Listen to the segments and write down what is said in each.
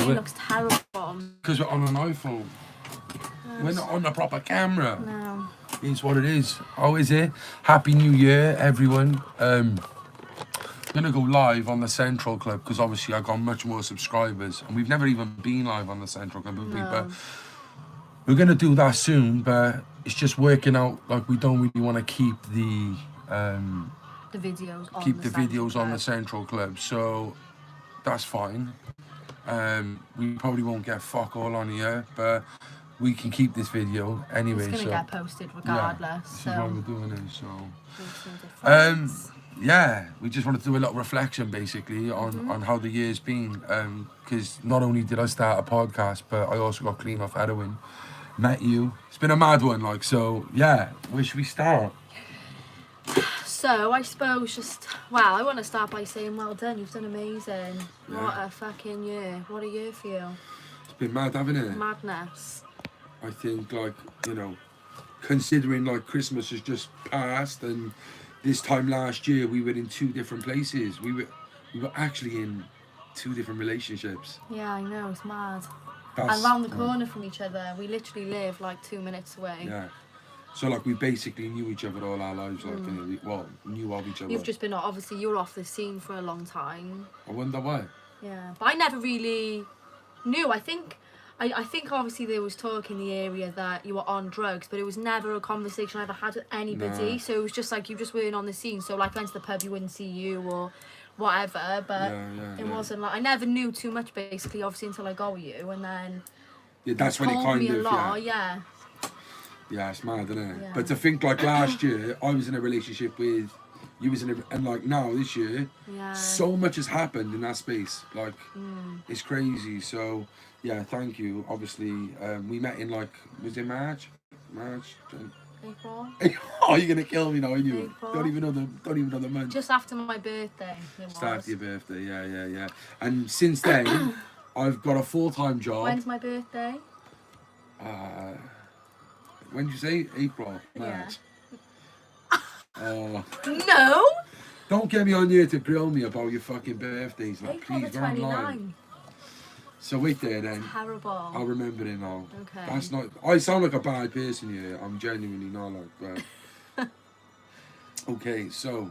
Mine looks terrible. Because we're on an iPhone. We're not on a proper camera. No. It's what it is. Oh, is it? Happy New Year, everyone. Gonna go live on the Central Club because obviously I got much more subscribers, and we've never even been live on the Central Club, have we? But we're gonna do that soon. But it's just working out like we don't really want to keep the videos on videos on the Central Club, so that's fine. We probably won't get fuck all on here, but we can keep this video anyway. It's gonna get posted regardless. Yeah, this so is why we're doing it. So yeah, we just wanted to do a little reflection basically on how the year's been, because not only did I start a podcast, but I also got clean off heroin, met you. It's been a mad one, like, so yeah, where should we start? So I suppose I want to start by saying well done, you've done amazing. Yeah. What a fucking year. What a year for you. It's been mad, hasn't it? Madness. I think, like, you know, considering like Christmas has just passed, and this time last year we were in two different places. We were actually in two different relationships. Yeah, I know, it's mad. And round the corner from each other. We literally live like 2 minutes away. Yeah. So like we basically knew each other all our lives, like knew of each other. You've just been obviously you're off the scene for a long time. I wonder why. Yeah, but I never really knew. I think obviously there was talk in the area that you were on drugs, but it was never a conversation I ever had with anybody. No. So it was just like you just weren't on the scene. So like went to the pub, you wouldn't see you or whatever. But it wasn't like I never knew too much basically. Obviously until I got with you, and then that's when it kind of yeah. Yeah, it's mad, isn't it? Yeah. But to think like last year, I was in a relationship with you, and like now this year, so much has happened in that space. Like it's crazy. So yeah, thank you. Obviously, we met in like was it March, April. Oh, you're gonna kill me now, aren't you? April. Don't even know the month. Just after my birthday. Just after your birthday, yeah. And since then, I've got a full-time job. When's my birthday? When did you say? April, March. Yeah. No! Don't get me on here to grill me about your fucking birthdays. Like, April please, the 29th. So wait there then. It's terrible. I'll remember it now. Okay. That's not. I sound like a bad person here. I'm genuinely not like. But okay, so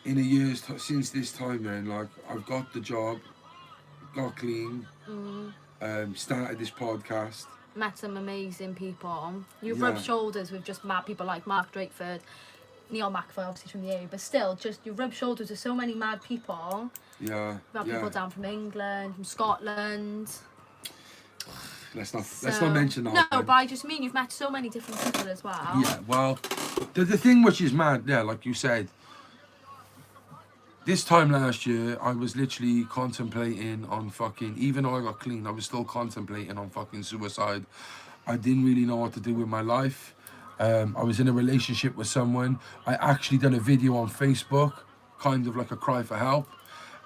in a year's since this time, then, like I've got the job, got clean, started this podcast. Met some amazing people. You've rubbed shoulders with just mad people like Mark Drakeford, Neil McAvoy, obviously from the area, but still, just you rub shoulders with so many mad people. Yeah. We've had people down from England, from Scotland. Let's not mention that. No, but I just mean you've met so many different people as well. Yeah, well, the thing which is mad, like you said, this time last year, I was literally contemplating on fucking, even though I got clean, I was still contemplating on fucking suicide. I didn't really know what to do with my life. I was in a relationship with someone. I actually done a video on Facebook, kind of like a cry for help.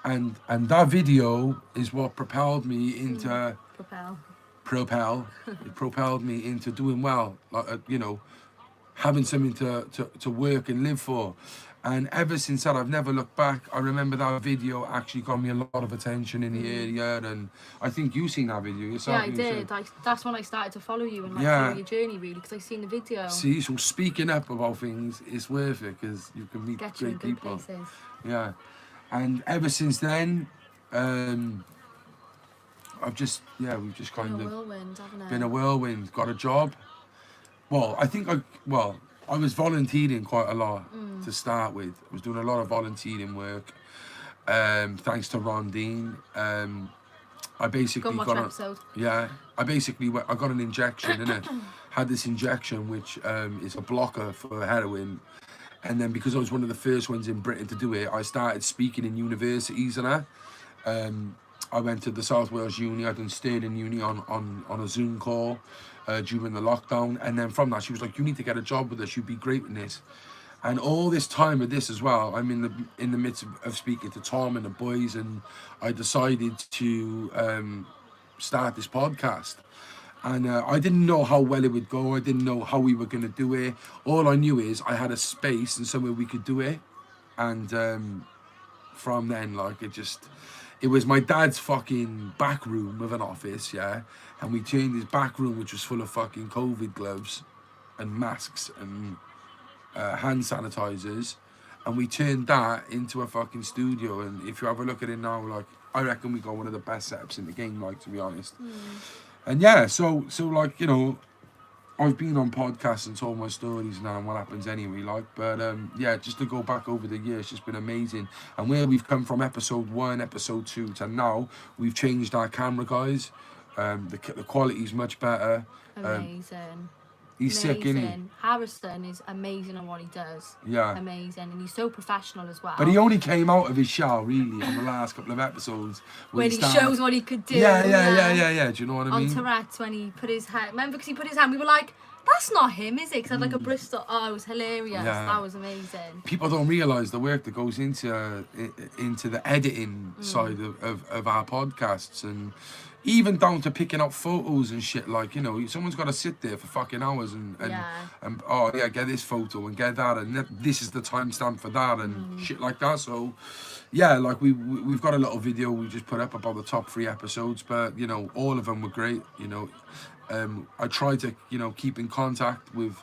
And that video is what propelled me into... It propelled me into doing well, like, you know, having something to work and live for. And ever since that, I've never looked back. I remember that video actually got me a lot of attention in the area, and I think you've seen that video yourself. Yeah, I did. That's when I started to follow you and follow your journey, really, because I seen the video. See, so speaking up about things is worth it because you can meet great people. Places. Yeah, and ever since then, we've just kind of been a whirlwind, haven't it? Been a whirlwind. Got a job. Well, I was volunteering quite a lot to start with. I was doing a lot of volunteering work. Thanks to Ron Dean. I basically got I got an injection in it. Had this injection which is a blocker for heroin. And then because I was one of the first ones in Britain to do it, I started speaking in universities and that. I went to the South Wales Uni. I done Stirling Uni on a Zoom call during the lockdown, and then from that she was like, "You need to get a job with us. You'd be great in this." And all this time with this as well, I'm in the midst of speaking to Tom and the boys, and I decided to start this podcast. And I didn't know how well it would go. I didn't know how we were going to do it. All I knew is I had a space and somewhere we could do it. And from then, like, it it was my dad's fucking back room of an office, yeah, and we turned his back room, which was full of fucking COVID gloves and masks and hand sanitizers, and we turned that into a fucking studio. And if you have a look at it now, like, I reckon we got one of the best setups in the game, like, to be honest. And yeah, so like, you know, I've been on podcasts and told my stories now and what happens anyway, like, but yeah, just to go back over the years, it's just been amazing. And where we've come from episode 1, episode 2 to now, we've changed our camera guys. The quality's much better. Amazing. He's sick, isn't he? Harrison is amazing on what he does. Yeah. Amazing. And he's so professional as well. But he only came out of his shell, really, on the last couple of episodes. When he shows what he could do. Yeah. Do you know what I mean? On Tourette's, when he put his hand... Remember, because he put his hand, we were like, that's not him, is it? Because I had like a Bristol... Oh, it was hilarious. Yeah. That was amazing. People don't realise the work that goes into the editing side of our podcasts, and even down to picking up photos and shit. Like, you know, someone's got to sit there for fucking hours and oh yeah, get this photo and get that, and this is the timestamp for that and shit like that. So yeah, like we've got a little video we just put up about the top 3 episodes, but you know, all of them were great. You know, I try to, you know, keep in contact with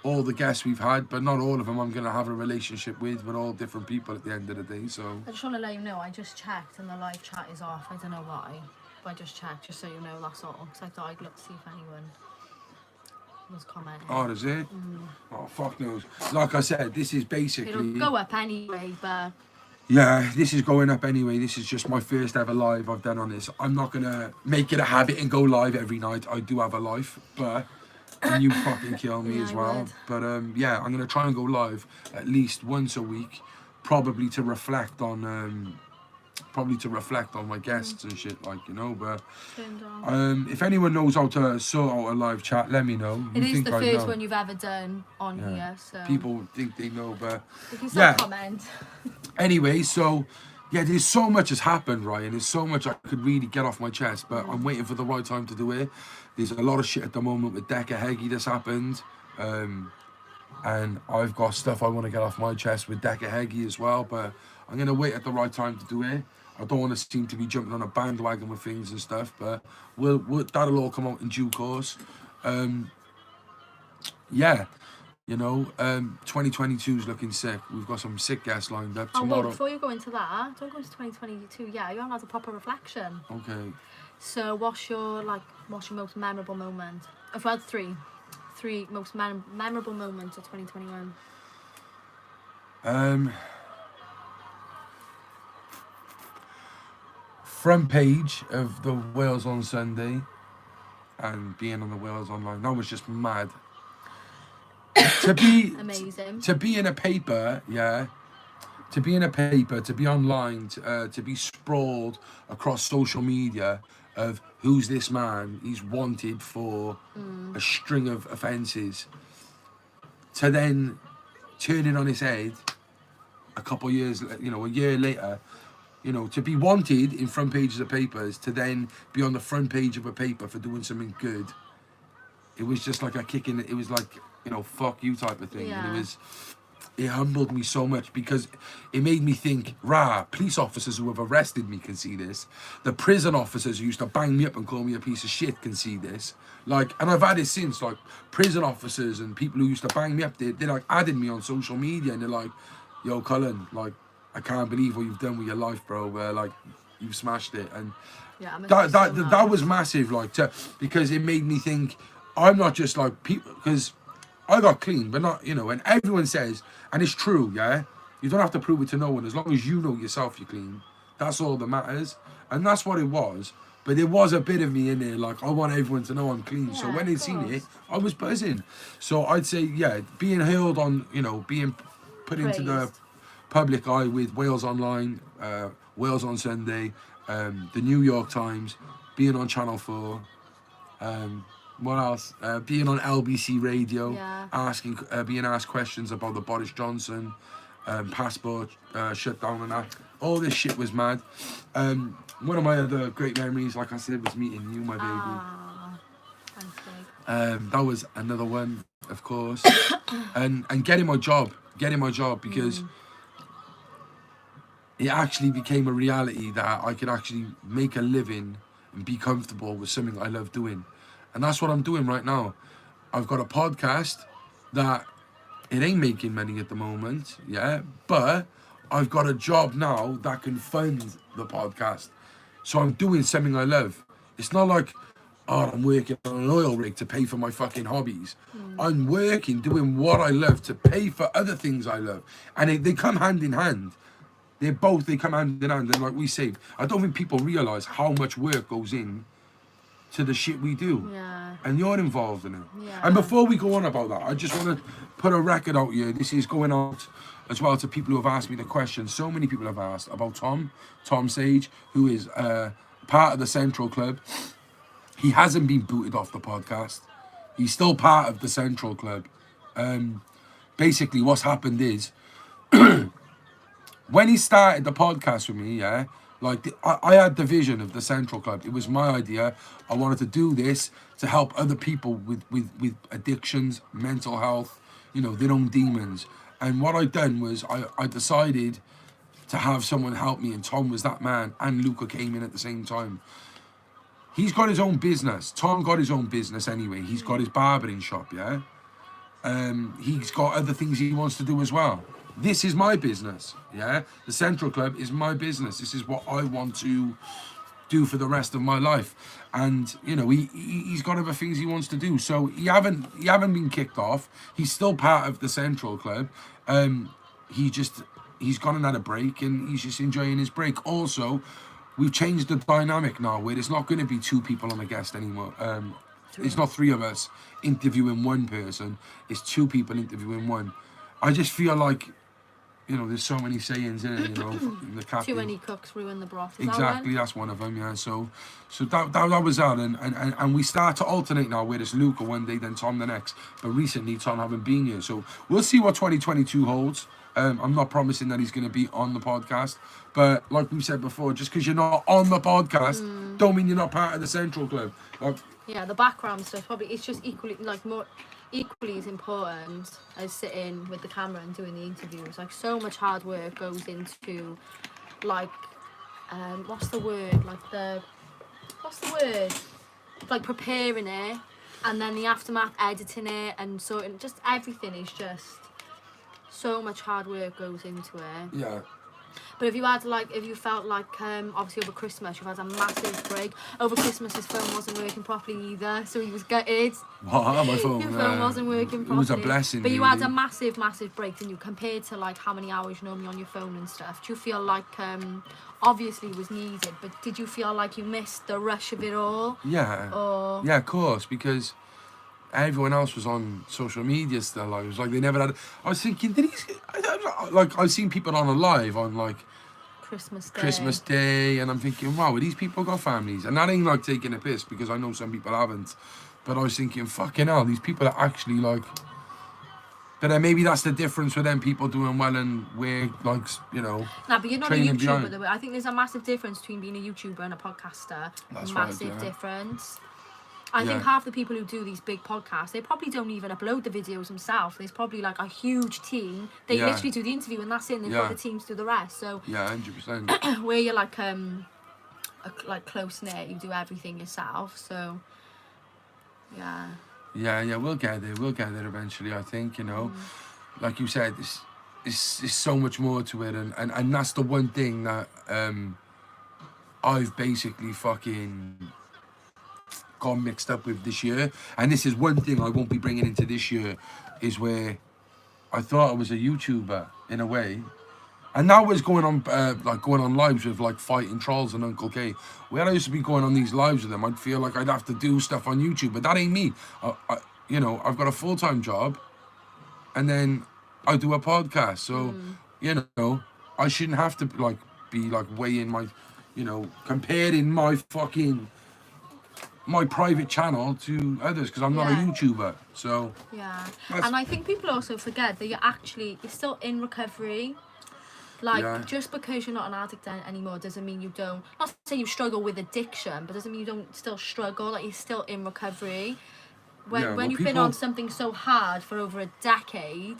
all the guests we've had, but not all of them I'm going to have a relationship with. We're all different people at the end of the day. So I just want to let you know, I just checked and the live chat is off. I don't know why, but I just checked just so you know, that's all. Because I thought I'd look to see if anyone was commenting. oh, is it? Oh, fuck knows. Like I said, this is basically... It'll go up anyway, but... Yeah, this is going up anyway. This is just my first ever live I've done on this. I'm not going to make it a habit and go live every night. I do have a life, but... And you fucking kill me Yeah, as I well. would. But yeah, I'm going to try and go live at least once a week. Probably to reflect on my guests and shit, like, you know. But if anyone knows how to sort out a live chat, let me know. It You is think the I first know? one you've ever done on here, so... People think they know, but... You can still Yeah. comment. Anyway, so yeah, there's so much has happened, Ryan. There's so much I could really get off my chest, but I'm waiting for the right time to do it. There's a lot of shit at the moment with Decca Heggie that's happened, and I've got stuff I want to get off my chest with Decca Heggie as well, but I'm gonna wait at the right time to do it. I don't want to seem to be jumping on a bandwagon with things and stuff, but that'll all come out in due course. Yeah. You know, 2022 is looking sick. We've got some sick guests lined up Oh, tomorrow. well, before you go into that, don't go into 2022 yet. You haven't had a proper reflection. Okay. So, what's your most memorable moment? I've had three most memorable moments of 2021. Front page of the Wales on Sunday and being on the Wales Online. That was just mad. to be Amazing. To be in a paper, yeah. To be in a paper, to be online, to be sprawled across social media of who's this man? He's wanted for a string of offences. To then turn it on its head a couple of years, you know, a year later, you know, to be wanted in front pages of papers, to then be on the front page of a paper for doing something good. It was just like a kick in. It was like, you know, fuck you type of thing. Yeah. And it humbled me so much because it made me think, police officers who have arrested me can see this. The prison officers who used to bang me up and call me a piece of shit can see this. Like, and I've had it since, like, prison officers and people who used to bang me up, they like added me on social media and they're like, yo, Cullen, like, I can't believe what you've done with your life, bro. Like, you've smashed it. And Yeah, that was massive, like, because it made me think, I'm not just like people, because I got clean, but not, you know, and everyone says, and it's true, yeah, you don't have to prove it to no one. As long as you know yourself you're clean, that's all that matters. And that's what it was. But there was a bit of me in there, like, I want everyone to know I'm clean. Yeah, so when they seen course. it, I was buzzing. So I'd say, yeah, being held on, you know, being put into the Praised. public eye with Wales Online, Wales on Sunday, the New York Times, being on Channel 4, what else? Being on LBC Radio, Yeah. being asked questions about the Boris Johnson passport shutdown and that. All this shit was mad. One of my other great memories, like I said, was meeting you, my baby. Ah, thanks, babe. That was another one, of course. and getting my job because it actually became a reality that I could actually make a living and be comfortable with something I love doing. And that's what I'm doing right now. I've got a podcast that it ain't making money at the moment, yeah, but I've got a job now that can fund the podcast. So I'm doing something I love. It's not like, oh, I'm working on an oil rig to pay for my fucking hobbies. I'm working, doing what I love to pay for other things I love. And they come hand in hand. They come hand in hand. And like we say, I don't think people realise how much work goes in to the shit we do. Yeah. And you're involved in it. Yeah. And before we go on about that, I just want to put a record out here. This is going out as well to people who have asked me the question. So many people have asked about Tom Sage, who is part of the Central Club. He hasn't been booted off the podcast. He's still part of the Central Club. Basically, what's happened is, when he started the podcast with me, yeah, like I had the vision of the Central Club. It was my idea. I wanted to do this to help other people with addictions, mental health, you know, their own demons. And what I done was I decided to have someone help me, and Tom was that man, and Luca came in at the same time. He's got his own business. Tom got his own business anyway. He's got his barbering shop, yeah? He's got other things he wants to do as well. This is my business, yeah? The Central Club is my business. This is what I want to do for the rest of my life. And, you know, he's got other things he wants to do. So he haven't been kicked off. He's still part of the Central Club. He's gone and had a break, and he's just enjoying his break. Also, we've changed the dynamic now where it's not going to be two people on a guest anymore. It's not three of us interviewing one person. It's two people interviewing one. I just feel like, you know, there's so many sayings in it, you know. The captain. Too many cooks ruin the broth. Exactly, that's one of them, yeah. So that was that. And we start to alternate now, where it's Luca one day, then Tom the next. But recently, Tom haven't been here. So we'll see what 2022 holds. I'm not promising that he's going to be on the podcast. But like we said before, just because you're not on the podcast, don't mean you're not part of the Central Club. Like, yeah, the background stuff it's just equally as important as sitting with the camera and doing the interviews. Like, so much hard work goes into, like, what's the word? Like preparing it, and then the aftermath, editing it, and just everything is just so much hard work goes into it. yeah. But if you felt like, obviously over Christmas, you've had a massive break. Over Christmas, his phone wasn't working properly either, so he was gutted. What? My phone? Your phone wasn't working properly. It was a blessing. But you really. had a massive break, didn't you? Compared to, like, how many hours you're normally on your phone and stuff. Do you feel like, obviously it was needed, but did you feel like you missed the rush of it all? Yeah. Or... Yeah, of course, because everyone else was on social media still. Like, it was like they never had. I was thinking, I've seen people on a live on, like, Christmas Day, and I'm thinking, wow, these people got families, and that ain't like taking a piss, because I know some people haven't, but I was thinking, fucking hell, these people are actually like. But then maybe that's the difference with them people doing well and we're, like, you know. Nah, but you're not a training YouTuber, behind. though. I think there's a massive difference between being a YouTuber and a podcaster. That's massive right, yeah. difference. I think Yeah. half the people who do these big podcasts, they probably don't even upload the videos themselves. There's probably like a huge team. They Yeah. literally do the interview and that's it. And they've got Yeah. the teams do the rest. So Yeah, 100%. where you're like close knit, you do everything yourself. So yeah. Yeah, we'll get there. We'll get there eventually, I think, you know. Like you said, there's so much more to it. And that's the one thing that I've basically fucking got mixed up with this year. And this is one thing I won't be bringing into this year, is where I thought I was a YouTuber, in a way. And that was going on lives with, like, Fighting Trolls and Uncle K. Where I used to be going on these lives with them, I'd feel like I'd have to do stuff on YouTube, but that ain't me. You know, I've got a full-time job, and then I do a podcast. So, you know, I shouldn't have to, like, be, like, weighing my, you know, comparing my private channel to others, because I'm not a Yeah. YouTuber. So Yeah. That's- And I think people also forget that you're still in recovery. Like, Yeah. just because you're not an addict anymore doesn't mean you don't, not to say you struggle with addiction, but doesn't mean you don't still struggle, like, you're still in recovery. Yeah, When well, you've been people- on something so hard for over a decade,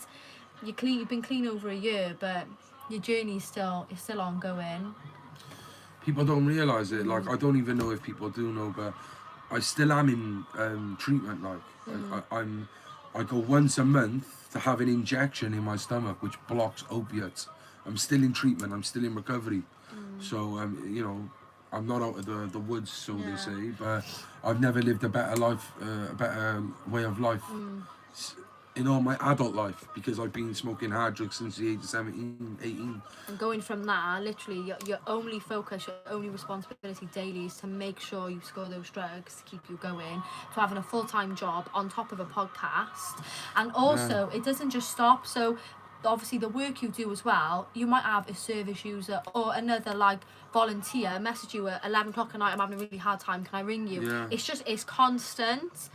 you've been clean over a year, but your journey's still ongoing. People don't realise it. Like, I don't even know if people do know, but I still am in treatment. Like, I go once a month to have an injection in my stomach which blocks opiates. I'm still in treatment. I'm still in recovery. So you know, I'm not out of the woods, so they say. But I've never lived a better life, a better way of life. In all my adult life, because I've been smoking hard drugs since the age of 17, 18. And going from that, literally, your only focus, your only responsibility daily is to make sure you score those drugs to keep you going, to having a full-time job on top of a podcast. And also, it doesn't just stop. So obviously the work you do as well, you might have a service user or another like volunteer message you at 11 o'clock at night, I'm having a really hard time, can I ring you? Yeah. It's constant.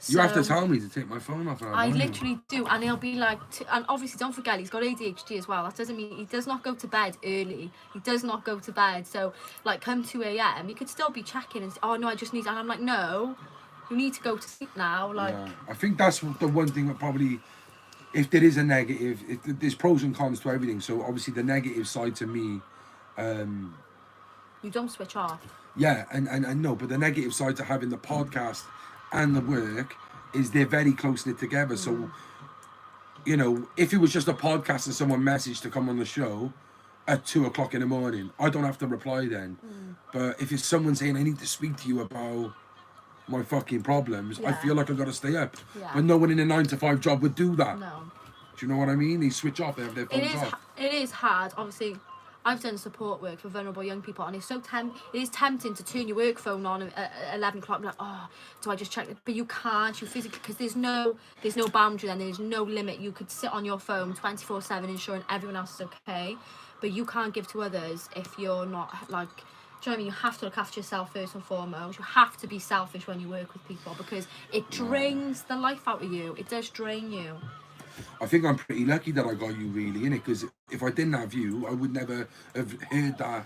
You have to tell me to take my phone off. I literally do, and he'll be like, and obviously don't forget he's got ADHD as well. That doesn't mean he does not go to bed early. He does not go to bed. So like come 2 a.m. you could still be checking and say, oh no, I just need, and I'm like, no, you need to go to sleep now. Like, I think that's the one thing that probably, if there is a negative, there's pros and cons to everything. So obviously the negative side to me, you don't switch off. yeah, and no, but the negative side to having the podcast and the work is they're very close knit together. So, you know, if it was just a podcast and someone messaged to come on the show at 2 o'clock in the morning, I don't have to reply then. But if it's someone saying I need to speak to you about my fucking problems, I feel like I've got to stay up. But no one in a 9-to-5 job would do that. No. Do you know what I mean? They switch off, they have their phones off. It is hard, obviously. I've done support work for vulnerable young people, and it's so it is tempting to turn your work phone on at 11 o'clock and be like, oh, do I just check it? But you can't, you physically, because there's no boundary then, there's no limit. You could sit on your phone 24/7 ensuring everyone else is okay, but you can't give to others if you're not, like, do you know what I mean? You have to look after yourself first and foremost. You have to be selfish when you work with people, because it drains the life out of you. It does drain you. I think I'm pretty lucky that I got you really in it, because if I didn't have you, I would never have heard that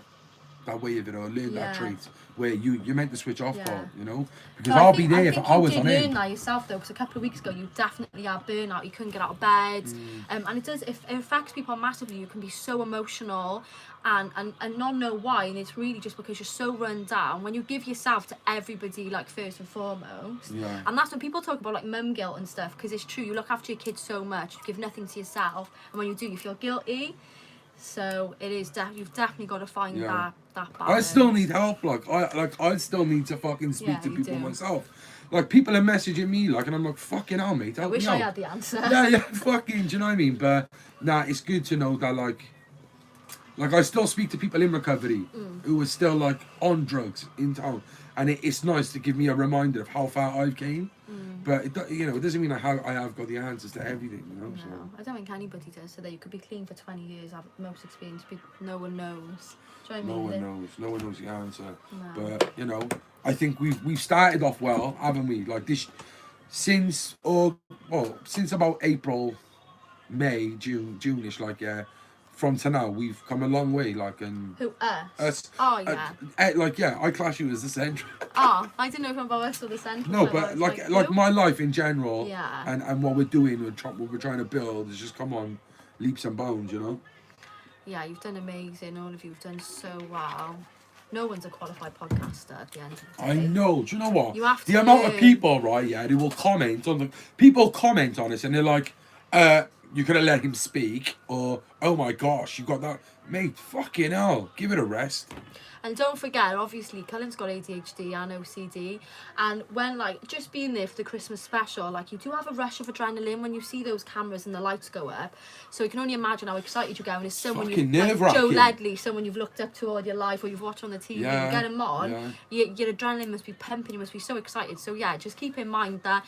way of it or learned that trait where you're meant to switch off, you know, because I'll be there for hours on end. You did learn that yourself though, because a couple of weeks ago you definitely had burnout. You couldn't get out of bed, and it affects people massively. You can be so emotional and not know why, and it's really just because you're so run down when you give yourself to everybody, like, first and foremost. And that's when people talk about like mum guilt and stuff, because it's true, you look after your kids so much, you give nothing to yourself, and when you do, you feel guilty. So it is you've definitely got to find that balance. I still need help. I still need to fucking speak to people myself. Like, people are messaging me, like, and I'm like, fucking hell, mate. I wish I had the answer. Yeah, fucking. Do you know what I mean? But nah, it's good to know that, like I still speak to people in recovery who are still like on drugs in town, and it's nice to give me a reminder of how far I've came. But it doesn't mean I have got the answers to everything. You know. No, so. I don't think anybody does. So that you could be clean for 20 years, have the most experience, but no one knows. Do you know what I mean? No one knows the answer. No. But you know, I think we've started off well, haven't we? Like this, since about April, May, June-ish, like from to now, we've come a long way, like, and who, us? Oh yeah. I class you as the central. Oh, I didn't know if I'm about us or the central. No, but like my life in general, yeah, and what we're doing, what we're trying to build is just come on leaps and bounds, you know. Yeah, you've done amazing. All of you have done so well. No one's a qualified podcaster at the end of the day. I know. Do you know what? You have to the amount of people, right? Yeah, they will comment on us, and they're like, you could have let him speak, or, oh my gosh, you got that. Mate, fucking hell, give it a rest. And don't forget, obviously, Cullen's got ADHD and OCD, and when, like, just being there for the Christmas special, like, you do have a rush of adrenaline when you see those cameras and the lights go up, so you can only imagine how excited you get when it's someone like Joe Ledley, someone you've looked up to all your life, or you've watched on the TV, you get him on, your adrenaline must be pumping, you must be so excited. So yeah, just keep in mind that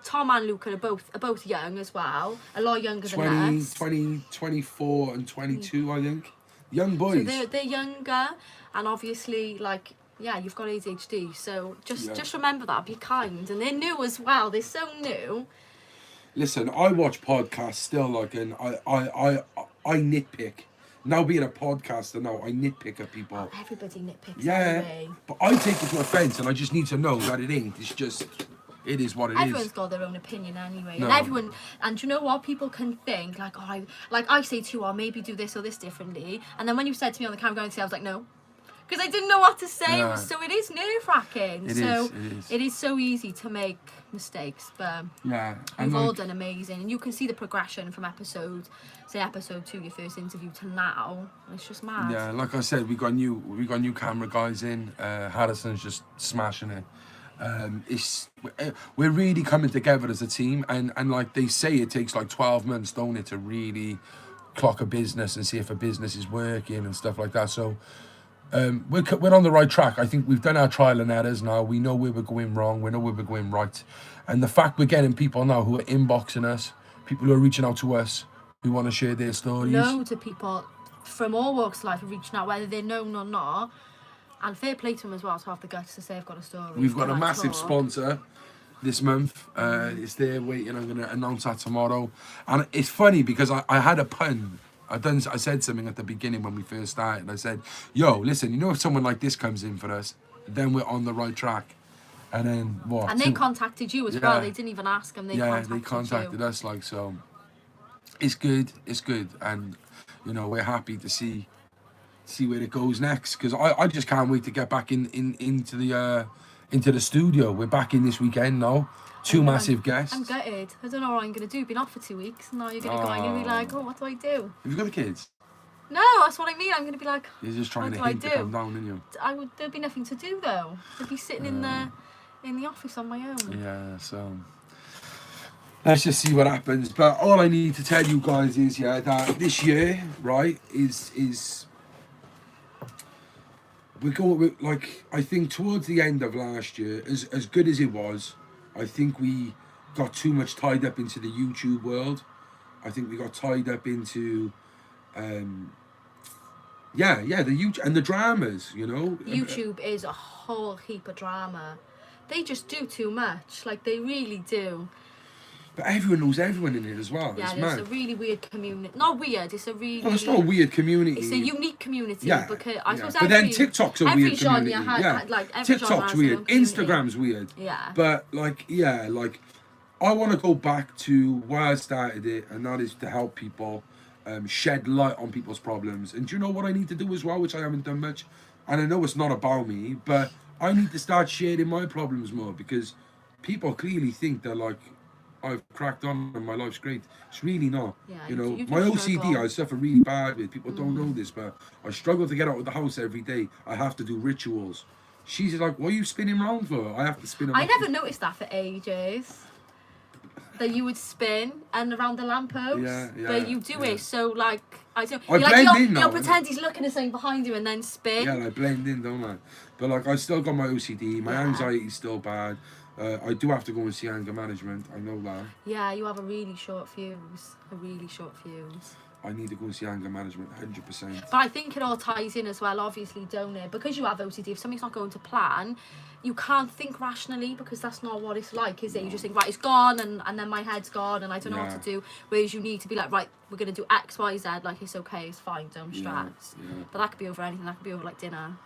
Tom and Luke are both young as well, a lot younger than us. 24 and 22, I think. Young boys. So they're younger, and obviously, like, yeah, you've got ADHD, so just remember that, be kind, and they're new as well, they're so new. Listen, I watch podcasts still, like, and I nitpick. Now being a podcaster now, I nitpick at people. Everybody nitpicks. Yeah, anyway. But I take it to offence, and I just need to know that it ain't. It's just, it is what it is. Everyone's got their own opinion anyway, No. and you know what? People can think like, oh, I say to you, oh, maybe do this or this differently, and then when you said to me on the camera, going to say, I was like, no, because I didn't know what to say. Yeah. So it is nerve wracking. It So is. it is so easy to make mistakes, but Yeah, you've all done amazing, and you can see the progression from episode 2, your first interview, to now. It's just mad. yeah, like I said, we got new camera guys in. Harrison's just smashing it. We're really coming together as a team, and like they say, it takes like 12 months, don't it, to really clock a business and see if a business is working and stuff like that. So we're on the right track. I think we've done our trial and errors now. We know where we're going wrong. We know where we're going right. And the fact we're getting people now who are inboxing us, people who are reaching out to us, who want to share their stories. Loads of people from all walks of life are reaching out, whether they're known or not. And fair play to them as well to have the guts to say I've got a story. We've got a Can I massive talk? sponsor this month. It's there waiting. I'm going to announce that tomorrow. And it's funny because I had a pun. I said something at the beginning when we first started. I said, yo, listen, you know, if someone like this comes in for us, then we're on the right track. And then what? And they contacted you as well. They didn't even ask them. They contacted us, like, so. It's good. And, you know, we're happy to see where it goes next, because I just can't wait to get back into the studio. We're back in this weekend now. Two massive guests. I'm gutted. I don't know what I'm going to do. Been off for 2 weeks, and now you're going to go and you're going to be like, oh, what do I do? Have you got the kids? No, that's what I mean. I'm going to be like, You're just trying what to do I hint to do? come down, aren't you? There'd be nothing to do though. I'd be sitting in the office on my own. Yeah, so let's just see what happens. But all I need to tell you guys is, yeah, that this year, right, is like, I think towards the end of last year, as good as it was, I think we got too much tied up into the YouTube world. I think we got tied up into the YouTube and the dramas, you know. YouTube is a whole heap of drama. They just do too much. Like, they really do. But everyone knows everyone in it as well. Yeah, it's it's mad. a really weird community. Not weird, it's a really... No, it's not a weird community. It's a unique community. Yeah, because I suppose but then TikTok's a weird community. Had, like, every genre TikTok's has weird. their own community. Instagram's weird. Yeah. But like I want to go back to why I started it, and that is to help people shed light on people's problems. And do you know what I need to do as well, which I haven't done much? And I know it's not about me, but I need to start sharing my problems more, because people clearly think they're like, I've cracked on and my life's great. It's really not. Yeah, you know, you do my OCD struggle. I suffer really bad with. People don't know this, but I struggle to get out of the house every day. I have to do rituals. She's like, what are you spinning round for? I have to spin around. I never noticed that for ages. That you would spin and around the lamppost. Yeah, But you do it, so like, I don't... I blend in now, You'll pretend he's looking at something behind you and then spin. Yeah, I blend in, don't I? But like, I still got my OCD. My anxiety's still bad. I do have to go and see anger management. I know that. Yeah, you have a really short fuse. I need to go and see anger management, 100%. But I think it all ties in as well, obviously, don't it? Because you have OCD, if something's not going to plan, you can't think rationally, because that's not what it's like, is it? You just think, right, it's gone, and then my head's gone, and I don't know what to do. Whereas you need to be like, right, we're going to do X, Y, Z, like, it's okay, it's fine, don't stress. Yeah. But that could be over anything, that could be over, like, dinner.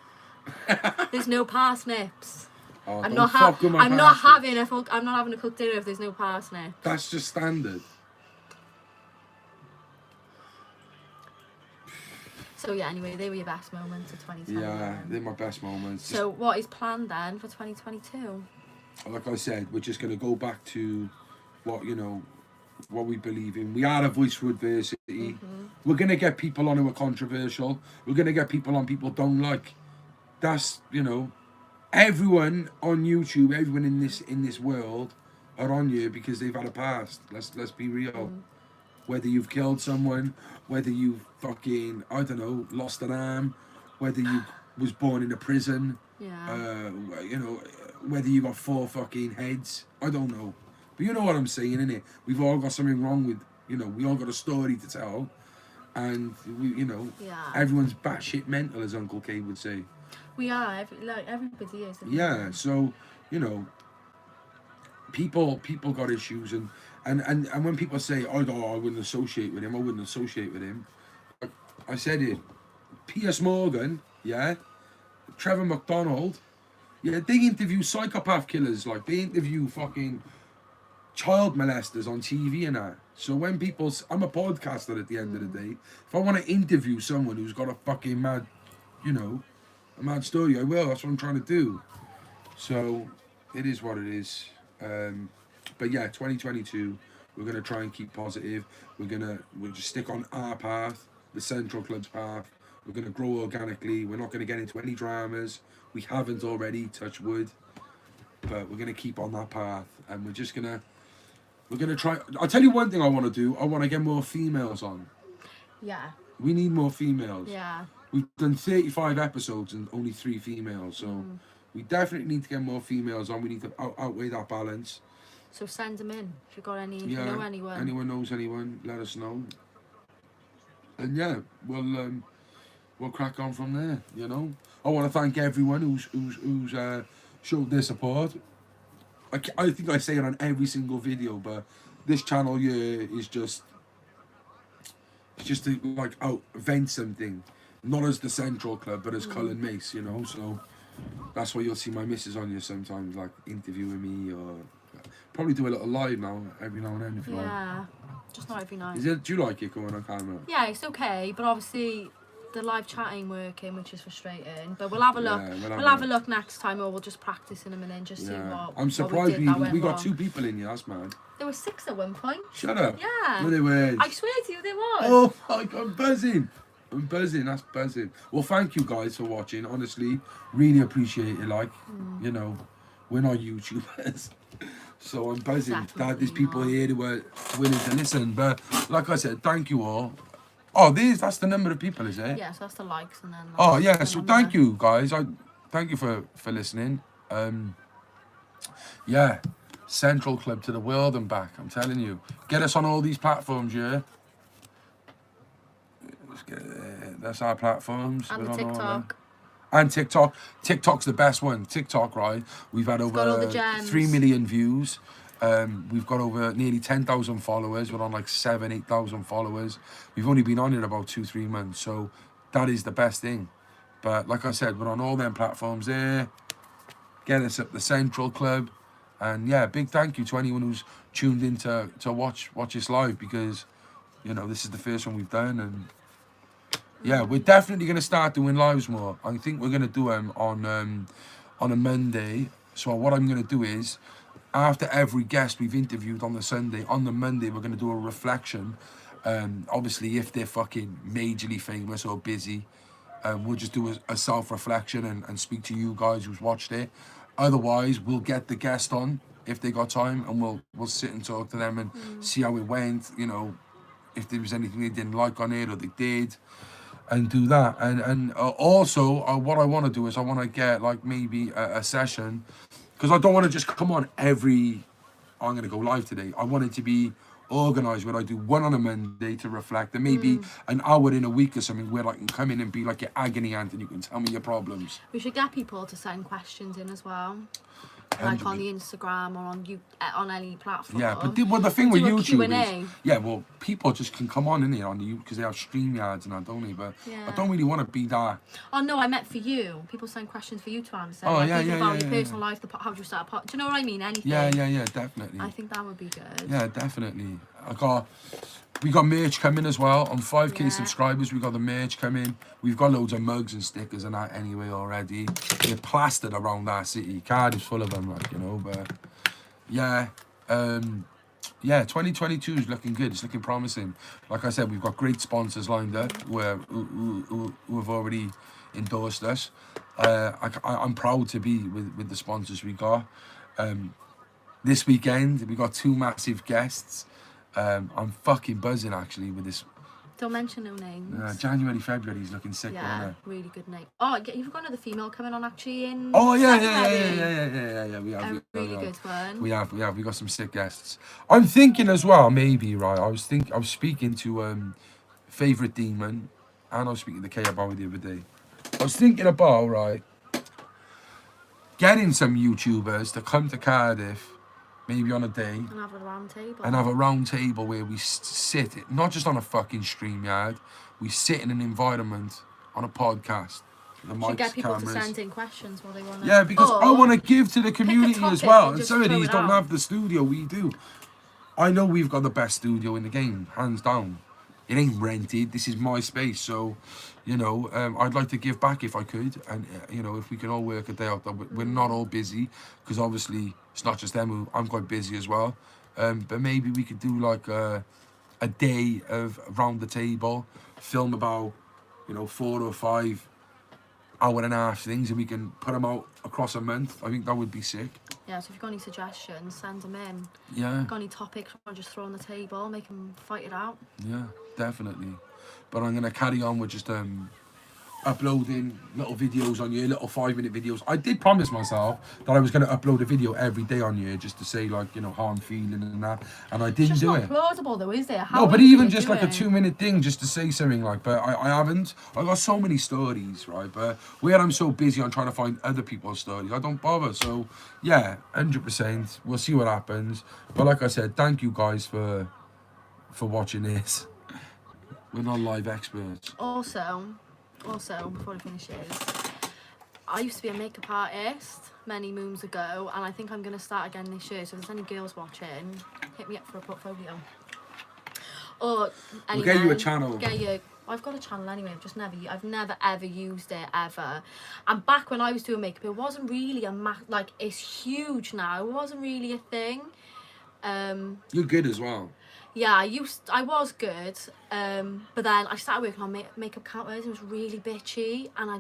There's no parsnips. Oh, I'm don't not fuck with my I'm not parsnips. having a cooked dinner if there's no parsnip. That's just standard. So yeah, anyway, they were your best moments of 2020. Yeah, they're my best moments. So what is planned then for 2022? Like I said, we're just going to go back to what we believe in. We are a voice for adversity. We're going to get people on who are controversial. We're going to get people on people don't like. That's, everyone on YouTube, everyone in this world are on you because they've had a past. Let's be real. Whether you've killed someone, whether you've fucking, I don't know, lost an arm, whether you was born in a prison, whether you got 4 fucking heads, I don't know. But you know what I'm saying, innit? We've all got something wrong with, we all got a story to tell. And, everyone's batshit mental, as Uncle K would say. We are, everybody is. Yeah, so, people got issues, and when people say, I wouldn't associate with him, I said it. Piers Morgan, Trevor McDonald, Yeah, they interview psychopath killers, like they interview fucking child molesters on TV and that. So when people, I'm a podcaster at the end of the day. If I want to interview someone who's got a fucking mad, you know, a mad story, I will. That's what I'm trying to do. So it is what it is. But yeah, 2022, we're gonna try and keep positive. We'll just stick on our path, the Central Club's path. We're gonna grow organically. We're not gonna get into any dramas. We haven't already, touch wood. But we're gonna keep on that path, and we're gonna try. I'll tell you one thing I want to do. I want to get more females on. Yeah. We need more females. Yeah. We've done 35 episodes and only 3 females, so we definitely need to get more females on. We need to outweigh that balance. So send them in if you got any. If you know anyone. Anyone knows anyone, let us know. And yeah, we'll crack on from there. You know, I want to thank everyone who's showed their support. I think I say it on every single video, but this channel here is just to like vent something, not as the Central Club, but as Cullen Mace, you know. So that's why you'll see my missus on here sometimes, like interviewing me, or probably do a little live now, every now and then if you want. Yeah, just not every night. Do you like it going on camera? Yeah, it's okay, but obviously the live chat ain't working, which is frustrating. But we'll have a look. Yeah, we'll have a look next time, or we'll just practice in a minute and just see what. I'm surprised what we got wrong. 2 people in here. That's mad. There were 6 at one point. Shut up. Yeah. No, they were. I swear to you, there was. Oh my God, I'm buzzing. That's buzzing. Well, thank you guys for watching. Honestly, really appreciate it. Like, you know, we're not YouTubers. So I'm buzzing that there's people here who are willing to listen. But like I said, thank you all. Oh, that's the number of people, is it? Yeah, so that's the likes and then. Oh yeah, so thank you guys. Thank you for listening. Yeah, Central Club to the world and back. I'm telling you, get us on all these platforms, yeah. That's our platforms. And the TikTok. And TikTok. TikTok's the best one. TikTok, right? We've had over 3 million views. We've got over nearly 10,000 followers. We're on like 8,000 followers. We've only been on it about 2-3 months, so that is the best thing. But like I said, we're on all them platforms there. Get us up the Central Club, and yeah, big thank you to anyone who's tuned in to watch us live, because you know this is the first one we've done, and yeah, we're definitely gonna start doing lives more. I think we're gonna do them on a Monday. So what I'm gonna do is, after every guest we've interviewed on the Sunday, on the Monday we're going to do a reflection. Obviously, if they're fucking majorly famous or busy, we'll just do a self-reflection and speak to you guys who's watched it. Otherwise, we'll get the guest on if they got time, and we'll sit and talk to them and see how it went. You know, if there was anything they didn't like on it or they did, and do that. And also, what I want to do is I want to get like maybe a session. Because I don't want to just come on I'm going to go live today. I want it to be organised where I do one on a Monday to reflect, and maybe an hour in a week or something where I can come in and be like your agony aunt and you can tell me your problems. We should get people to send questions in as well. Like on the Instagram or on any platform. Yeah, but the thing with YouTube Q&A. is, yeah, well, people just can come on in here on YouTube because they have StreamYards and that, don't they? But I don't really want to be that. Oh no, I meant for you. People send questions for you to answer. Oh like yeah, even yeah, about yeah, your yeah, personal life, how do you start a pot? Do you know what I mean? Anything. Yeah, definitely. I think that would be good. Yeah, definitely. We got merch coming as well. On 5k subscribers, we got the merch coming. We've got loads of mugs and stickers and that anyway already. They're plastered around our city. Cardiff's full of them, like, you know. But yeah, 2022 is looking good. It's looking promising. Like I said, we've got great sponsors lined up who have already endorsed us. I'm proud to be with the sponsors we got. This weekend, we got 2 massive guests. I'm fucking buzzing actually with this. Don't mention no names. January, February, he's looking sick, yeah, isn't it? Really good name. Oh, you've got another female coming on actually in. Oh yeah. We have a really good one. We got some sick guests. I'm thinking as well, maybe right. I was speaking to Favourite Demon, and I was speaking to Kay about it the other day. I was thinking about right, getting some YouTubers to come to Cardiff. Maybe on a day. And have a round table. And have a round table where we sit, not just on a fucking StreamYard, we sit in an environment on a podcast the Should mics, get people cameras. to send in questions what they want. Yeah, because I want to give to the community as topic well. and And just some of throw these it don't out. have the studio we do. I know we've got the best studio in the game, hands down. It ain't rented. This is my space. So, you know, I'd like to give back if I could. And, you know, if we can all work a day out, we're not all busy. Because obviously, it's not just them. I'm quite busy as well. But maybe we could do like a day of around the table, film about, you know, 4 or 5 hour and a half things, and we can put them out across a month. I think that would be sick. Yeah, so if you've got any suggestions, send them in. Yeah. Got any topics you want to just throw on the table, make them fight it out. Yeah, definitely. But I'm gonna carry on with just uploading little videos on here, little 5-minute videos. I did promise myself that I was gonna upload a video every day on here, just to say like, you know, how I'm feeling and that. And I didn't It's do just it. not plausible though, is it? How No, are but you even gonna just do like a it? 2-minute thing just to say something like, but I haven't. I got so many stories, right? But where I'm so busy on trying to find other people's stories, I don't bother. So yeah, 100%. We'll see what happens. But like I said, thank you guys for watching this. We're not live experts. Also, before it finishes, I used to be a makeup artist many moons ago, and I think I'm going to start again this year. So if there's any girls watching, hit me up for a portfolio. Or any We'll get you a men, channel. I've got a channel anyway. I've never ever used it ever. And back when I was doing makeup, it wasn't really like it's huge now. It wasn't really a thing. You're good as well. Yeah, I was good, but then I started working on makeup counters. It was really bitchy, and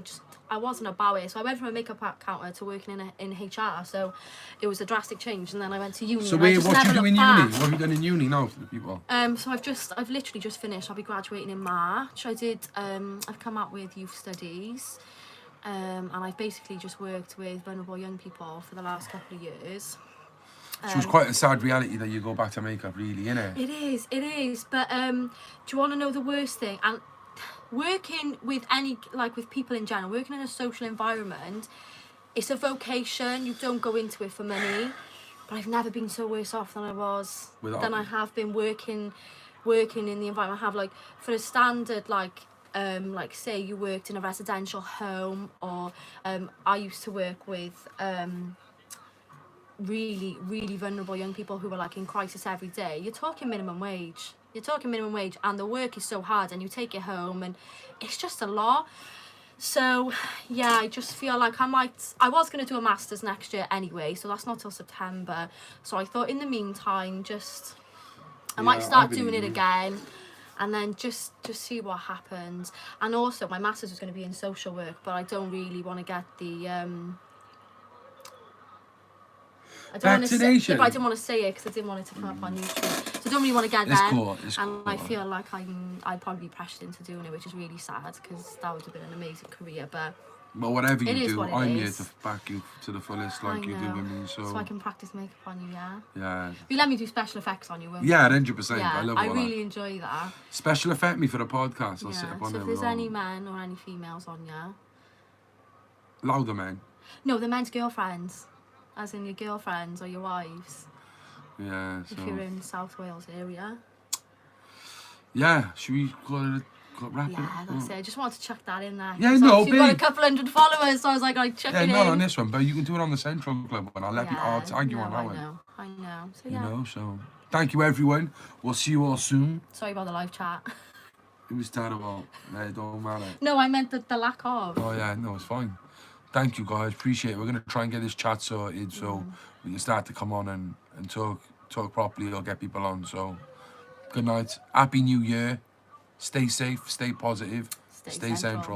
I wasn't about it. So I went from a makeup counter to working in HR. So it was a drastic change, and then I went to uni. So and I wait, just what never you do looked in back. uni? What have you done in uni now for the people? So I've literally just finished. I'll be graduating in March. I've come out with youth studies, and I've basically just worked with vulnerable young people for the last couple of years. So it's quite a sad reality that you go back to makeup, really, innit? It is. But do you want to know the worst thing? And working with with people in general, working in a social environment, it's a vocation. You don't go into it for money. But I've never been so worse off than I have been working in the environment. I have like for a standard like say you worked in a residential home, or I used to work with really, really vulnerable young people who are like in crisis every day. You're talking minimum wage, and the work is so hard, and you take it home, and it's just a lot. So yeah, I just feel like I was going to do a master's next year anyway, so that's not till September. So I thought in the meantime, I might start doing it again, and then just see what happens. And also my master's was going to be in social work, but I don't really want to get the vaccination. But I didn't want to say it because I didn't want it to come up on YouTube. So I don't really want to get that. It's cool. I feel like I'd probably be pressured into doing it, which is really sad because that would have been an amazing career. But whatever you do, I'm here is. to back you to the fullest, like you're doing me. So I can practice makeup on you, yeah. Yeah. You let me do special effects on you, won't you? Yeah, 100%. Yeah, I love I all really that. enjoy that. Special effect me for the podcast. I'll sit Yeah. up on So there. if there's any men or any females on you, louder men. no, the men's girlfriends. As in your girlfriends or your wives. Yeah. If you're in South Wales area. Yeah. Should we wrap it? Yeah, that's it. I just wanted to chuck that in there. Yeah, So no, you've got a couple hundred followers, so I was like, chuck it in. not on this one, but you can do it on the Central Club one. I'll tag you on that one. I know. So yeah. You know, so thank you everyone. We'll see you all soon. Sorry about the live chat. It was terrible. It don't matter. No, I meant the lack of. Oh yeah, no, it's fine. Thank you guys, appreciate it. We're gonna try and get this chat sorted so we can start to come on and talk properly or get people on. So good night. Happy New Year. Stay safe, stay positive, stay central.